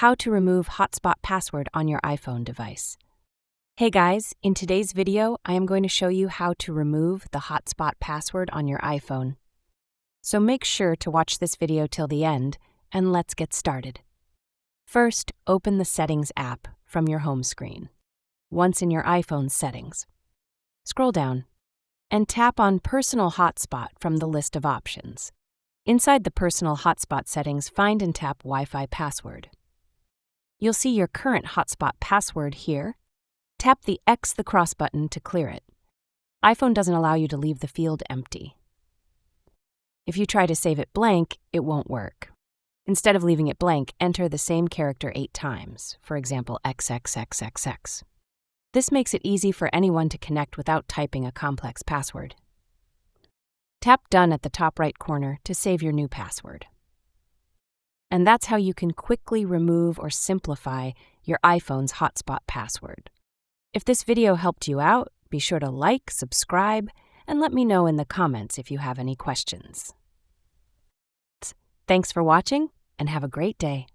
How to remove Hotspot password on your iPhone device. Hey guys, in today's video, I am going to show you how to remove the Hotspot password on your iPhone. So make sure to watch this video till the end, and let's get started. First, open the Settings app from your home screen. Once in your iPhone settings, scroll down and tap on Personal Hotspot from the list of options. Inside the Personal Hotspot settings, find and tap Wi-Fi password. You'll see your current hotspot password here. Tap the X the cross button to clear it. iPhone doesn't allow you to leave the field empty. If you try to save it blank, it won't work. Instead of leaving it blank, enter the same character 8 times, for example, XXXXX. This makes it easy for anyone to connect without typing a complex password. Tap Done at the top right corner to save your new password. And that's how you can quickly remove or simplify your iPhone's hotspot password. If this video helped you out, be sure to like, subscribe, and let me know in the comments if you have any questions. Thanks for watching, and have a great day.